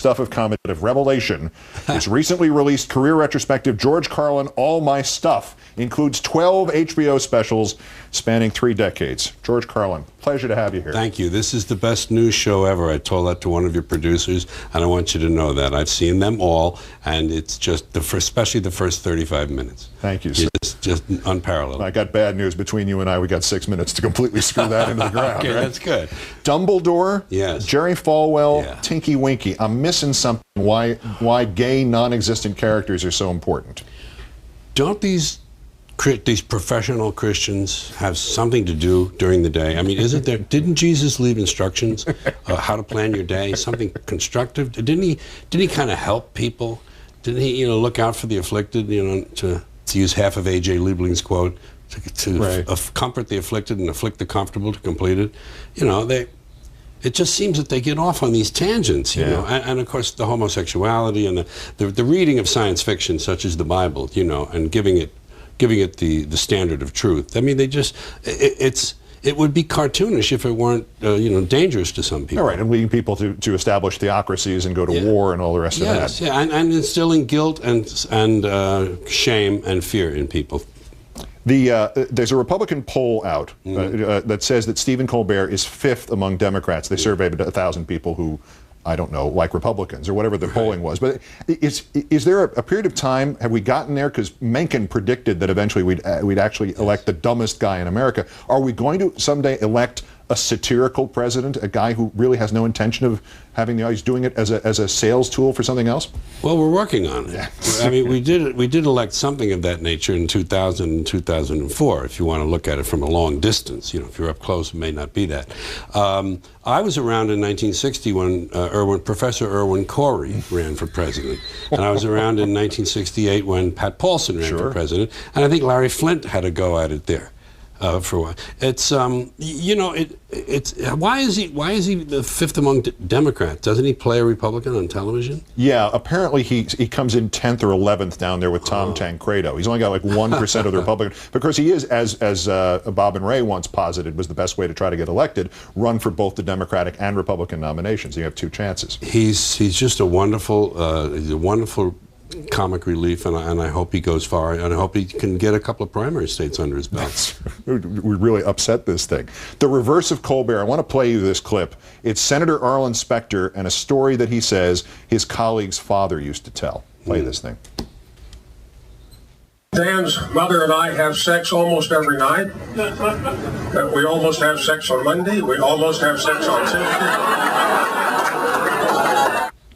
stuff of comedy of revelation. His recently released career retrospective, George Carlin, All My Stuff, includes 12 HBO specials spanning 3 decades. George Carlin, pleasure to have you here. Thank you. This is the best news show ever. I told that to one of your producers, and I want you to know that. I've seen them all, and it's just, especially the first 35 minutes. Thank you, sir. It's just unparalleled. I got bad news. Between you and I, we got 6 minutes to completely screw that into the ground. Okay, right? that's good. Dumbledore, yes. Jerry Falwell, Yeah. Tinky Winky. I'm missing something. Why gay, non-existent characters are so important? Don't these professional Christians have something to do during the day? I mean, isn't there? Didn't Jesus leave instructions how to plan your day? Something constructive? Didn't he kind of help people? Didn't he, look out for the afflicted? To use half of A.J. Liebling's quote, to right. Comfort the afflicted and afflict the comfortable to complete it. It just seems that they get off on these tangents, you know, and of course the homosexuality and the reading of science fiction, such as the Bible, and giving it the standard of truth. I mean, it would be cartoonish if it weren't, dangerous to some people. All right, and leading people to establish theocracies and go to war and all the rest of that. Yes, yeah, and instilling guilt and shame and fear in people. There's a Republican poll out that says that Stephen Colbert is 5th among Democrats. They surveyed 1,000 people who, I don't know, like Republicans or whatever the polling was. But is there a period of time, have we gotten there? Because Mencken predicted that eventually we'd actually elect the dumbest guy in America. Are we going to someday elect a satirical president, a guy who really has no intention of having he's doing it as a sales tool for something else? Well, we're working on it. Yeah. I mean, we did elect something of that nature in 2000 and 2004, if you want to look at it from a long distance. If you're up close, it may not be that. I was around in 1960 when Professor Irwin Corey ran for president. And I was around in 1968 when Pat Paulson ran for president. And I think Larry Flynt had a go at it there. For a while. It's why is he the 5th among Democrats? Doesn't he play a Republican on television? Yeah, apparently he comes in 10th or 11th down there with Tom Tancredo. He's only got like 1% of the Republican, because he is, as Bob and Ray once posited, was the best way to try to get elected, run for both the Democratic and Republican nominations. You have 2 chances. He's just a wonderful comic relief, and I hope he goes far, and I hope he can get a couple of primary states under his belt. We really upset this thing. The reverse of Colbert. I want to play you this clip. It's Senator Arlen Specter and a story that he says his colleague's father used to tell. Play this thing. Dan's mother and I have sex almost every night. We almost have sex on Monday. We almost have sex on Tuesday.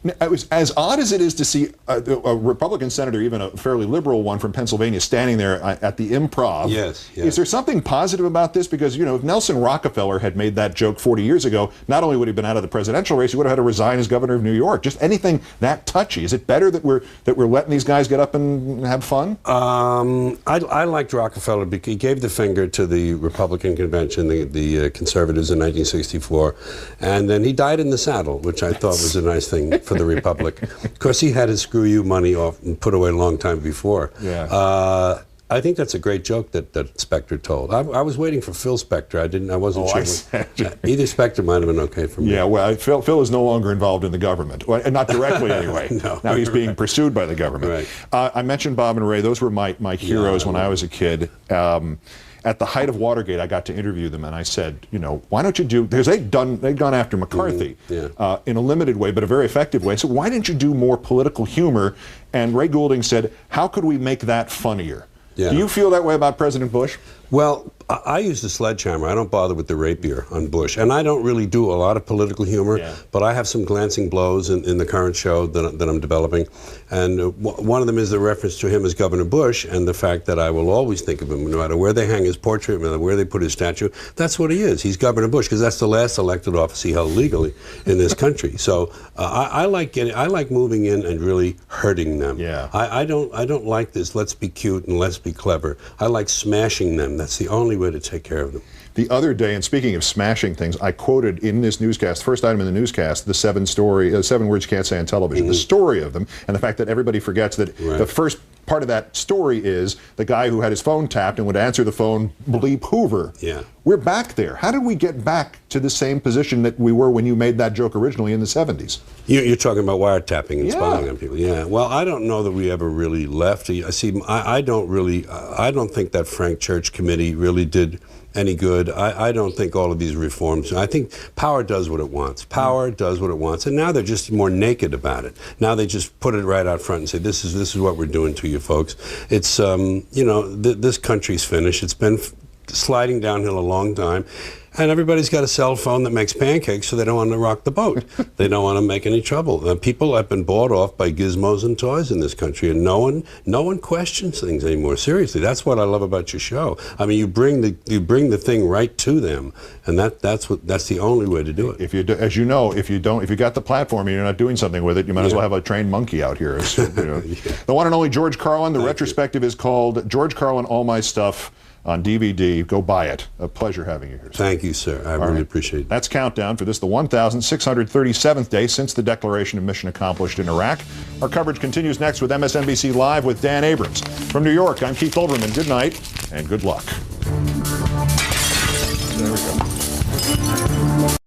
It was as odd as it is to see a Republican senator, even a fairly liberal one from Pennsylvania, standing there at the Improv. Yes. Is there something positive about this? Because, if Nelson Rockefeller had made that joke 40 years ago, not only would he have been out of the presidential race, he would have had to resign as governor of New York. Just anything that touchy. Is it better that we're letting these guys get up and have fun? I liked Rockefeller because he gave the finger to the Republican convention, the conservatives in 1964, and then he died in the saddle, which I thought was a nice thing for the Republic. Of course, he had his screw you money off and put away a long time before. Yeah. I think that's a great joke that Specter told. I was waiting for Phil Specter. I wasn't sure. Either Specter might have been okay for me. Yeah, well, Phil is no longer involved in the government. Well, not directly anyway. No. Now he's being pursued by the government. Right. I mentioned Bob and Ray. Those were my heroes when I was a kid. At the height of Watergate, I got to interview them, and I said, why don't you do, because they'd gone after McCarthy in a limited way, but a very effective way. So why didn't you do more political humor? And Ray Goulding said, how could we make that funnier? Yeah. Do you feel that way about President Bush? Well, I use the sledgehammer. I don't bother with the rapier on Bush. And I don't really do a lot of political humor, but I have some glancing blows in the current show that I'm developing. And one of them is the reference to him as Governor Bush, and the fact that I will always think of him, no matter where they hang his portrait, no matter where they put his statue, that's what he is. He's Governor Bush, because that's the last elected office he held legally in this country. So I like moving in and really hurting them. Yeah. I don't like this, let's be cute and let's be clever. I like smashing them. That's the only way to take care of them. The other day, and speaking of smashing things, I quoted in this newscast, first item in the newscast, the 7 words you can't say on television, the story of them, and the fact that everybody forgets that the first part of that story is the guy who had his phone tapped and would answer the phone, bleep Hoover. Yeah. We're back there. How did we get back to the same position that we were when you made that joke originally in the 70s? You're talking about wiretapping and spying on people. Yeah. Well, I don't know that we ever really left. I don't think that Frank Church committee really did any good. I don't think all of these reforms. I think power does what it wants. Power does what it wants, and now they're just more naked about it. Now they just put it right out front and say, "This is what we're doing to you folks." It's this country's finished. It's been sliding downhill a long time. And everybody's got a cell phone that makes pancakes, so they don't want to rock the boat. They don't want to make any trouble. People have been bought off by gizmos and toys in this country, and no one questions things anymore. Seriously, that's what I love about your show. I mean, you bring the thing right to them, and that's the only way to do it. If you do, as you know, if you got the platform and you're not doing something with it, you might as well have a trained monkey out here. So, The one and only George Carlin. The retrospective is called George Carlin, All My Stuff, on DVD. Go buy it. A pleasure having you here, sir. Thank you, sir. I really appreciate it. That's Countdown for this, the 1,637th day since the declaration of mission accomplished in Iraq. Our coverage continues next with MSNBC Live with Dan Abrams. From New York, I'm Keith Olbermann. Good night and good luck.